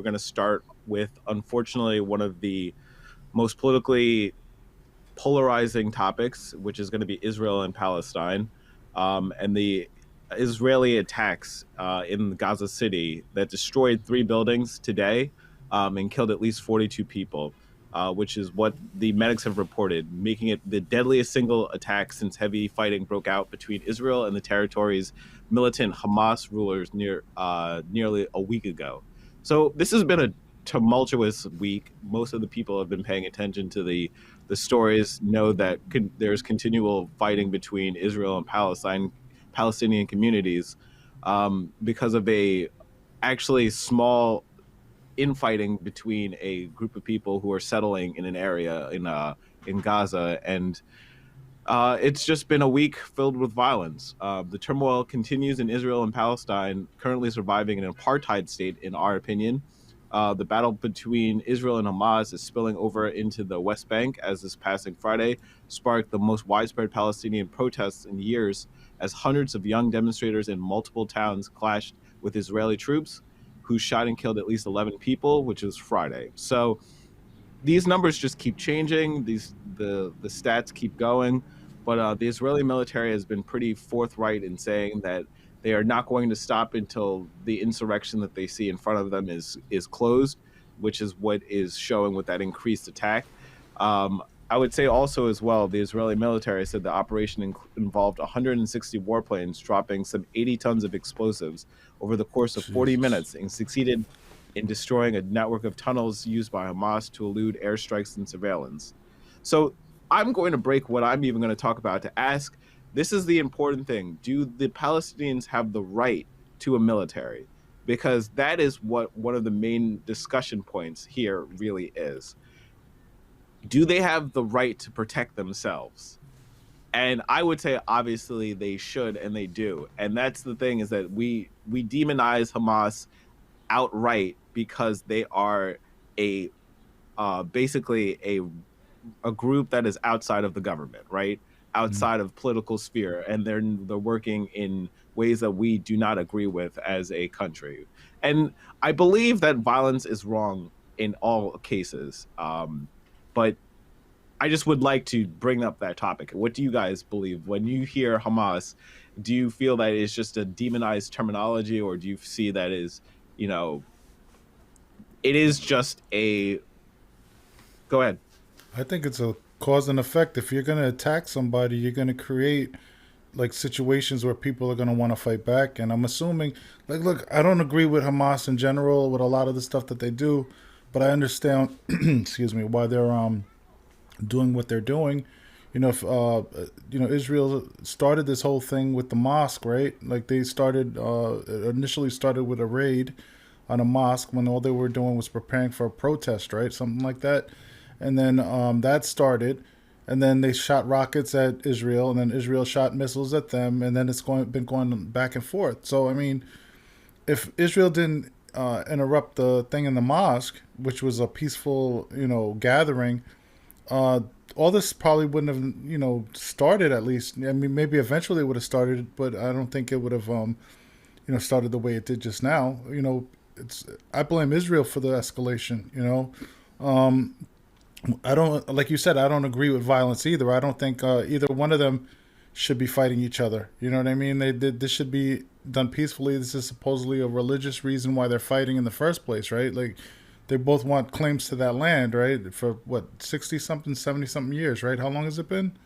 we're going to start with, unfortunately, one of the most politically polarizing topics, which is going to be Israel and Palestine, and the Israeli attacks in Gaza City that destroyed 3 buildings today and killed at least 42 people, which is what the medics have reported, making it the deadliest single attack since heavy fighting broke out between Israel and the territory's militant Hamas rulers nearly a week ago. So this has been a tumultuous week. Most of the people have been paying attention to the stories, know that there's continual fighting between Israel and Palestinian communities because of a actually small infighting between a group of people who are settling in an area in Gaza, and it's just been a week filled with violence. The turmoil continues in Israel and Palestine, currently surviving an apartheid state, in our opinion. The battle between Israel and Hamas is spilling over into the West Bank, as this passing Friday sparked the most widespread Palestinian protests in years, as hundreds of young demonstrators in multiple towns clashed with Israeli troops, who shot and killed at least 11 people, which was Friday. So these numbers just keep changing. The stats keep going, but the Israeli military has been pretty forthright in saying that they are not going to stop until the insurrection that they see in front of them is closed, which is what is showing with that increased attack. I would say also as well, the Israeli military said the operation involved 160 warplanes dropping some 80 tons of explosives over the course of 40 Jesus. minutes and succeeded in destroying a network of tunnels used by Hamas to elude airstrikes and surveillance. So I'm going to break what I'm even going to talk about to ask, this is the important thing. Do the Palestinians have the right to a military? Because that is what one of the main discussion points here really is. Do they have the right to protect themselves? And I would say obviously they should, and they do. And that's the thing, is that we demonize Hamas outright because they are a basically a group that is outside of the government, right? Mm. Outside of political sphere, and they're working in ways that we do not agree with as a country. And I believe that violence is wrong in all cases. But I just would like to bring up that topic. What do you guys believe when you hear Hamas? Do you feel that it's just a demonized terminology, or do you see that as, you know, it is just a, go ahead. I think it's a cause and effect. If you're going to attack somebody, you're going to create like situations where people are going to want to fight back. And I'm assuming, like, look, I don't agree with Hamas in general with a lot of the stuff that they do, but I understand, excuse me, why they're doing what they're doing. If Israel started this whole thing with the mosque, right? Like they started initially started with a raid on a mosque when all they were doing was preparing for a protest, right? Something like that. And then that started, and then they shot rockets at Israel, and then Israel shot missiles at them, and then been going back and forth. So I mean, if Israel didn't interrupt the thing in the mosque, which was a peaceful, gathering, uh, all this probably wouldn't have, started. At least, I mean, maybe eventually it would have started, but I don't think it would have, started the way it did just now. It's I blame Israel for the escalation. Um, I don't, like you said, I don't agree with violence either. I don't think either one of them should be fighting each other. You know what I mean? They did. This should be done peacefully. This is supposedly a religious reason why they're fighting in the first place, right? Like they both want claims to that land, right? For what, 60 something, 70 something years, right? How long has it been?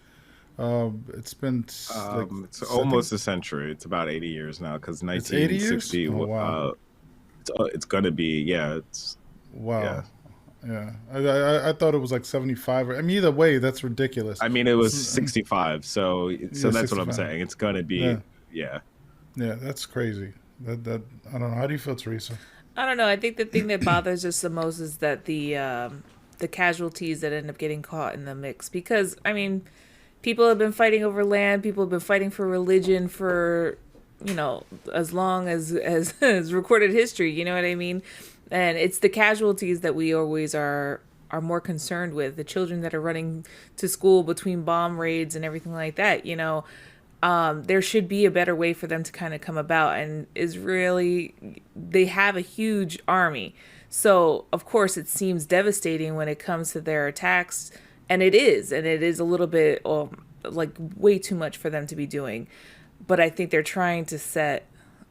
It's been like It's I think almost a century. It's about 80 years now, because it's 80 years. 1960. Oh wow, It's gonna be, yeah. It's, yeah. wow. Yeah, I thought it was like 75. I mean, either way, that's ridiculous. I mean, it was It's, 65. So yeah, that's what I'm 65. saying. It's gonna Yeah, be, yeah. yeah, that's crazy. That I don't know. How do you feel, Teresa? I don't know. I think the thing that bothers us the most is that the casualties that end up getting caught in the mix. Because I mean, people have been fighting over land. People have been fighting for religion for, as long as recorded history. You know what I mean? And it's the casualties that we always are more concerned with. The children that are running to school between bomb raids and everything like that. There should be a better way for them to kind of come about. And Israeli, they have a huge army. So, of course, it seems devastating when it comes to their attacks, and it is a little bit like way too much for them to be doing. But I think they're trying to set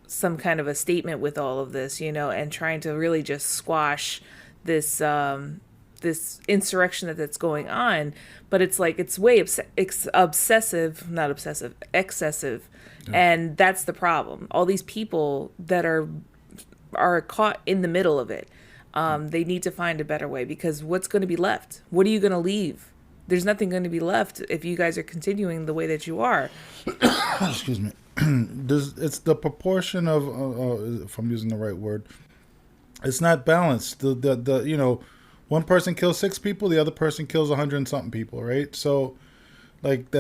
some kind of a statement with all of this, you know, and trying to really just squash this this insurrection that's going on. But it's like it's way obsessive, not obsessive, excessive, Yeah. and that's the problem. All these people that are caught in the middle of it. They need to find a better way because what's going to be left? What are you going to leave? There's nothing going to be left if you guys are continuing the way that you are. Excuse me. It's the proportion of, if I'm using the right word, it's not balanced. One person kills six people, the other person kills 100 and something people, right? So, like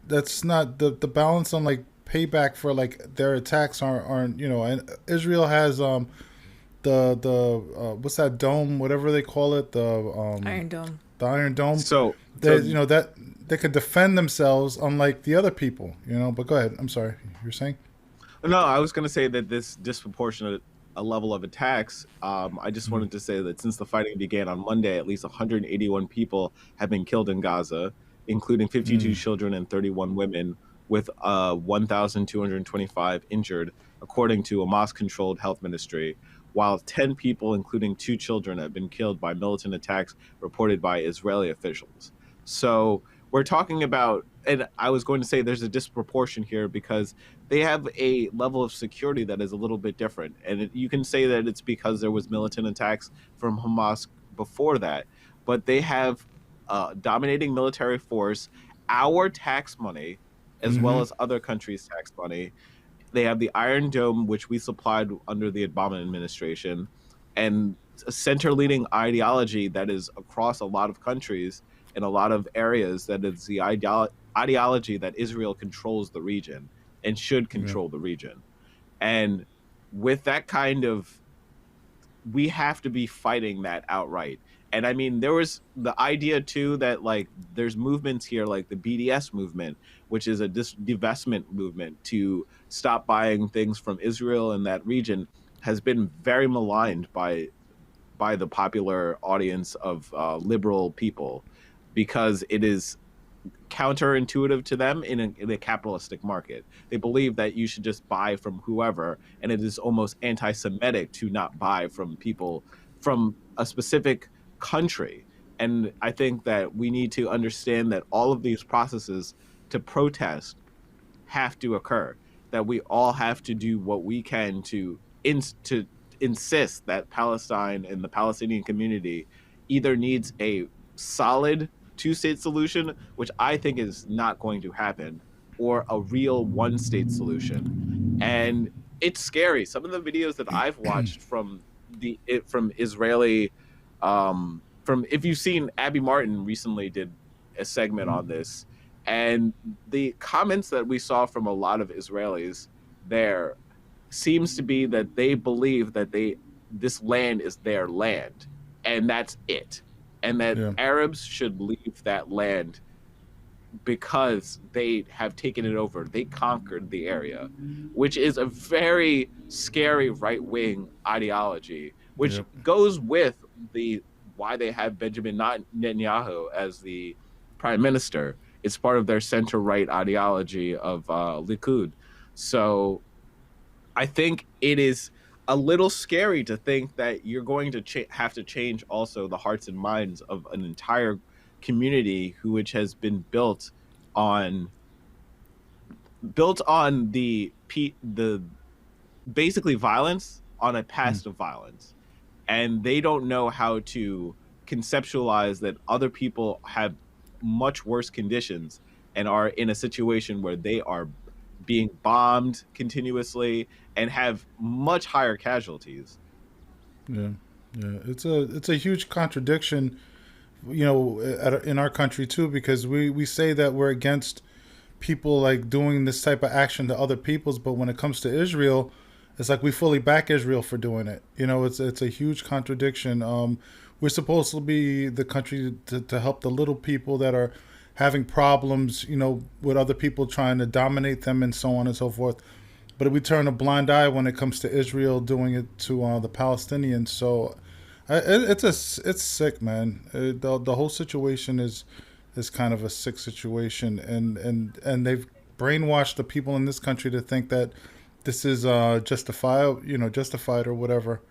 that's not the balance on like payback for like their attacks aren't and Israel has the what's that dome, whatever they call it, Iron Dome. the Iron Dome. So, They that they could defend themselves unlike the other people, But go ahead. I'm sorry. You're saying? no, I was going to say that this disproportionate a level of attacks. I just Mm-hmm. wanted to say that since the fighting began on Monday, at least 181 people have been killed in Gaza, including 52 Mm. children and 31 women, with 1,225 injured, according to a Hamas-controlled health ministry. While 10 people, including two children, have been killed by militant attacks reported by Israeli officials. So we're talking about, and I was going to say there's a disproportion here because they have a level of security that is a little bit different. And you can say that it's because there was militant attacks from Hamas before that, but they have dominating military force, our tax money, as well Mm-hmm. as other countries' tax money. They have the Iron Dome, which we supplied under the Obama administration, and a center leading ideology that is across a lot of countries in a lot of areas that is the ideology that Israel controls the region and should Yeah. control the region. And with that kind of, we have to be fighting that outright. And I mean, there was the idea too that like there's movements here like the BDS movement, which is a divestment movement to stop buying things from Israel in that region, has been very maligned by the popular audience of liberal people because it is counterintuitive to them in a capitalistic market. They believe that you should just buy from whoever, and it is almost anti-Semitic to not buy from people from a specific country. And I think that we need to understand that all of these processes to protest have to occur. That we all have to do what we can to insist that Palestine and the Palestinian community either needs a solid two-state solution, which I think is not going to happen, or a real one-state solution. And it's scary. Some of the videos that I've watched from Israeli, from if you've seen Abby Martin recently did a segment on this, and the comments that we saw from a lot of Israelis there seems to be that they believe that this land is their land and that's it, and that Yeah. Arabs should leave that land because they have taken it over. They conquered the area, which is a very scary right wing ideology, which Yep. goes with the why they have Benjamin Netanyahu as the prime minister. It's part of their center right ideology of Likud. So I think it is a little scary to think that you're going to have to change also the hearts and minds of an entire community which has been on built on the basically violence on a Mm. past of violence, and they don't know how to conceptualize that other people have much worse conditions and are in a situation where they are being bombed continuously and have much higher casualties. Yeah. Yeah. It's a huge contradiction, in our country too, because we say that we're against people like doing this type of action to other peoples, but when it comes to Israel, it's like we fully back Israel for doing it. It's a huge contradiction. We're supposed to be the country to help the little people that are having problems, with other people trying to dominate them and so on and so forth. But we turn a blind eye when it comes to Israel doing it to the Palestinians. So It's sick, man. The whole situation is kind of a sick situation, and they've brainwashed the people in this country to think that this is justified or whatever.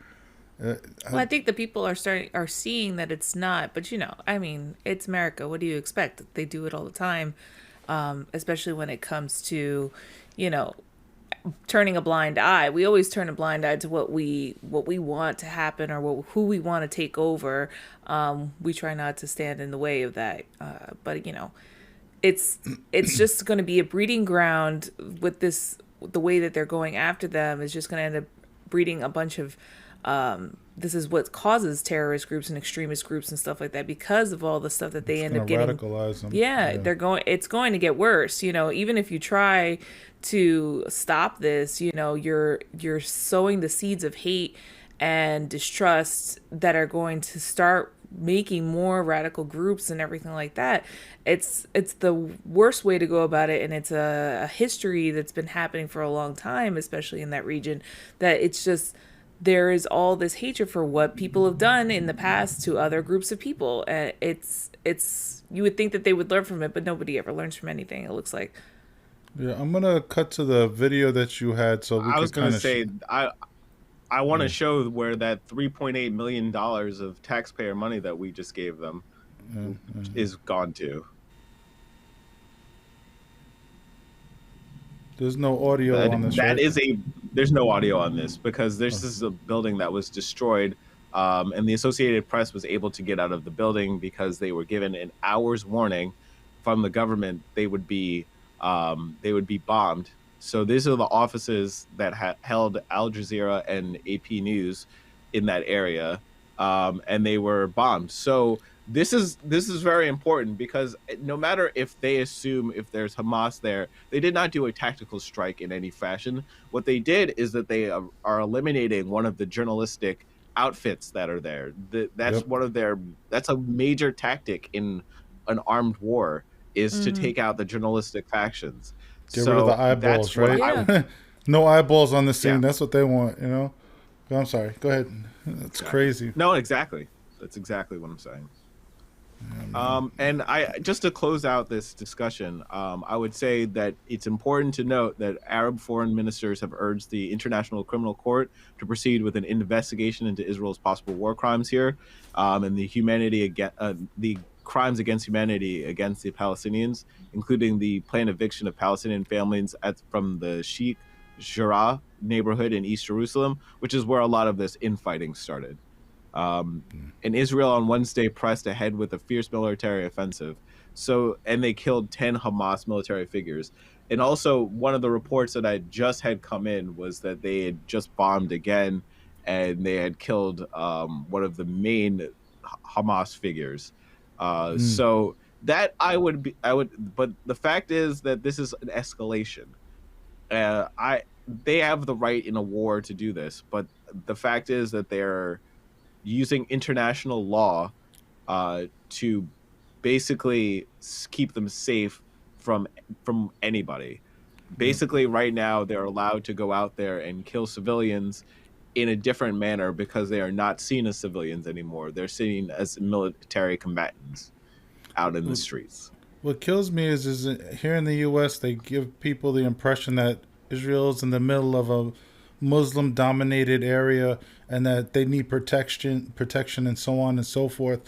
Uh, Well, I, I think the people are seeing that it's not, but I mean, it's America. What do you expect? They do it all the time, especially when it comes to, you know, turning a blind eye. We always turn a blind eye to what we want to happen or who we want to take over. We try not to stand in the way of that. But it's it's just going to be a breeding ground with this. The way that they're going after them is just going to end up breeding a bunch of. This is what causes terrorist groups and extremist groups and stuff like that because of all the stuff that they it's end gonna up getting. radicalize them. Yeah, Yeah. it's going to get worse. Even if you try to stop this, you're sowing the seeds of hate and distrust that are going to start making more radical groups and everything like that. It's the worst way to go about it, and it's a history that's been happening for a long time, especially in that region, that it's just there is all this hatred for what people have done in the past to other groups of people, and it's you would think that they would learn from it, but nobody ever learns from anything, it looks like. Yeah, I'm gonna cut to the video that you had so we I was could gonna kind of. say I want to Yeah, show where that $3.8 million of taxpayer money that we just gave them yeah, yeah. is gone to. There's no audio That on this, that right? is a there's no audio on this because Oh, this is a building that was destroyed, and the Associated Press was able to get out of the building because they were given an hour's warning from the government they would be bombed. So these are the offices that held Al Jazeera and AP News in that area, and they were bombed. So this is very important because no matter if they assume if there's Hamas there, they did not do a tactical strike in any fashion. What they did is that they are eliminating one of the journalistic outfits that are there. That's yep. one of their that's a major tactic in an armed war is to Mm-hmm. take out the journalistic factions. Get rid of the So that's eyeballs, what right? I Yeah. No eyeballs on the scene. yeah, That's what they want, you know? I'm sorry. Go ahead. That's exactly. crazy. No, exactly. That's exactly what I'm saying. Yeah, man. And I just to close out this discussion, I would say that it's important to note that Arab foreign ministers have urged the International Criminal Court to proceed with an investigation into Israel's possible war crimes here, and the crimes against humanity against the Palestinians, including the planned eviction of Palestinian families from the Sheikh Jarrah neighborhood in East Jerusalem, which is where a lot of this infighting started. Um, and Israel on Wednesday pressed ahead with a fierce military offensive. So, and they killed 10 Hamas military figures. And also, one of the reports that I just had come in was that they had just bombed again and they had killed one of the main Hamas figures. Mm, So, but the fact is that this is an escalation. They have the right in a war to do this, but the fact is that they're using international law to basically keep them safe from anybody. yep. Basically, right now they're allowed to go out there and kill civilians in a different manner because they are not seen as civilians anymore. They're seen as military combatants out in the streets. What kills me is here in the U.S. they give people the impression that Israel's in the middle of a Muslim-dominated area and that they need protection, and so on and so forth.